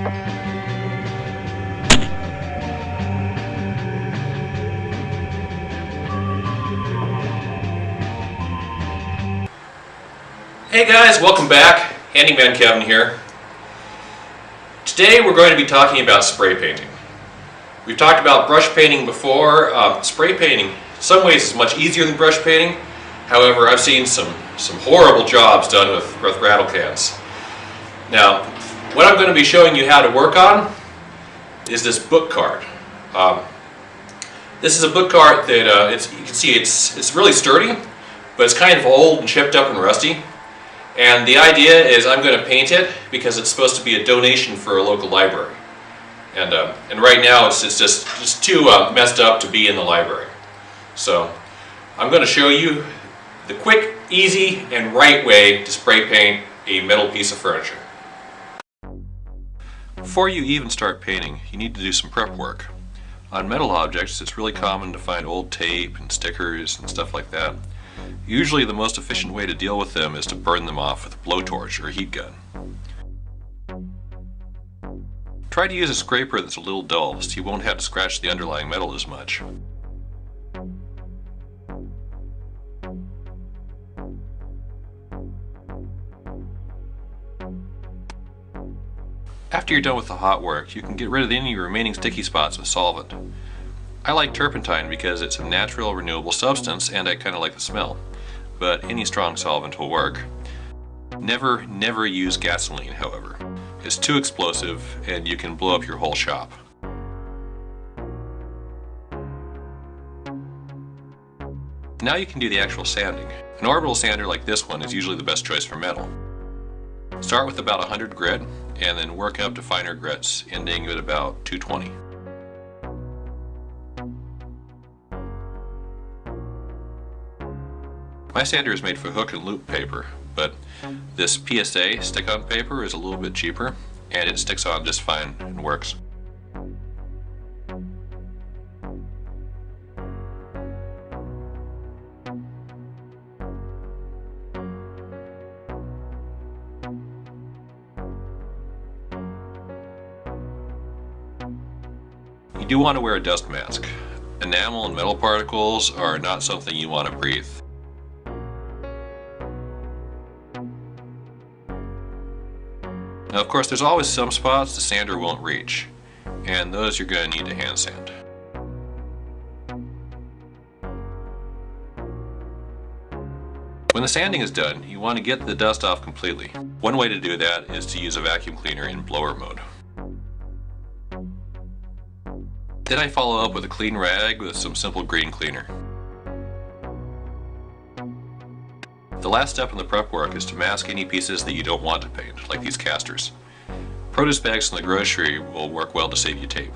Hey guys, welcome back. Handyman Kevin here. Today we're going to be talking about spray painting. We've talked about brush painting before. Spray painting in some ways is much easier than brush painting. However, I've seen some horrible jobs done with rattle cans. Now, what I'm going to be showing you how to work on is this book card. This is a book card that you can see it's really sturdy, but it's kind of old and chipped up and rusty. And the idea is I'm going to paint it because it's supposed to be a donation for a local library. And right now it's just too messed up to be in the library. So I'm going to show you the quick, easy, and right way to spray paint a metal piece of furniture. Before you even start painting, you need to do some prep work. On metal objects, it's really common to find old tape and stickers and stuff like that. Usually the most efficient way to deal with them is to burn them off with a blowtorch or a heat gun. Try to use a scraper that's a little dull so you won't have to scratch the underlying metal as much. After you're done with the hot work, you can get rid of any remaining sticky spots with solvent. I like turpentine because it's a natural, renewable substance and I kind of like the smell. But any strong solvent will work. Never use gasoline, however. It's too explosive and you can blow up your whole shop. Now you can do the actual sanding. An orbital sander like this one is usually the best choice for metal. Start with about 100 grit and then work up to finer grits, ending at about 220. My sander is made for hook and loop paper, but this PSA stick-on paper is a little bit cheaper and it sticks on just fine and works. You do want to wear a dust mask. Enamel and metal particles are not something you want to breathe. Now, of course, there's always some spots the sander won't reach, and those you're going to need to hand sand. When the sanding is done, you want to get the dust off completely. One way to do that is to use a vacuum cleaner in blower mode. Then I follow up with a clean rag with some simple green cleaner. The last step in the prep work is to mask any pieces that you don't want to paint, like these casters. Produce bags from the grocery will work well to save you tape.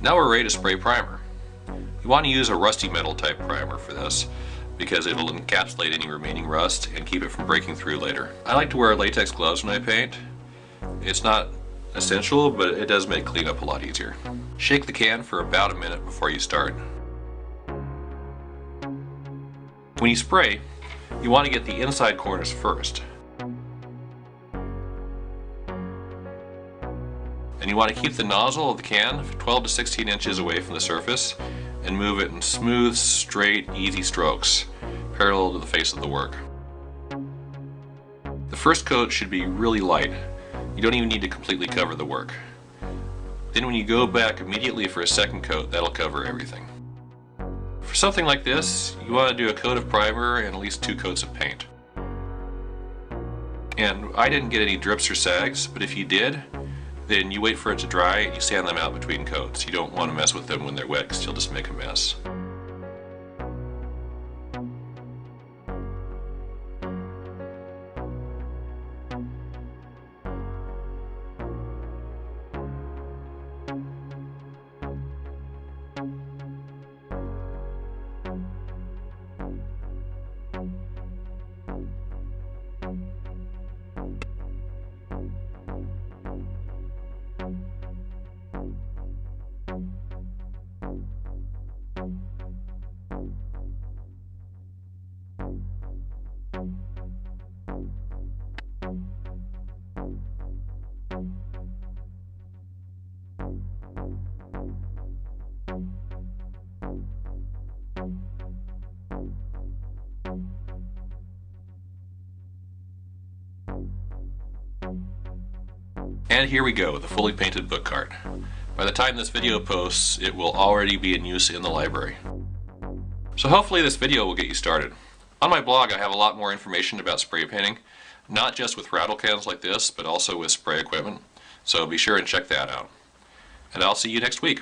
Now we're ready to spray primer. You want to use a rusty metal type primer for this because it'll encapsulate any remaining rust and keep it from breaking through later. I like to wear latex gloves when I paint. It's not essential, but it does make cleanup a lot easier. Shake the can for about a minute before you start. When you spray, you want to get the inside corners first. And you want to keep the nozzle of the can 12 to 16 inches away from the surface and move it in smooth, straight, easy strokes, parallel to the face of the work. The first coat should be really light. You don't even need to completely cover the work. Then when you go back immediately for a second coat, that'll cover everything. For something like this, you want to do a coat of primer and at least 2 coats of paint. And I didn't get any drips or sags, but if you did, then you wait for it to dry and you sand them out between coats. You don't want to mess with them when they're wet because you'll just make a mess. And here we go, the fully painted book cart. By the time this video posts, it will already be in use in the library. So hopefully this video will get you started. On my blog I have a lot more information about spray painting, not just with rattle cans like this, but also with spray equipment. So be sure and check that out. And I'll see you next week.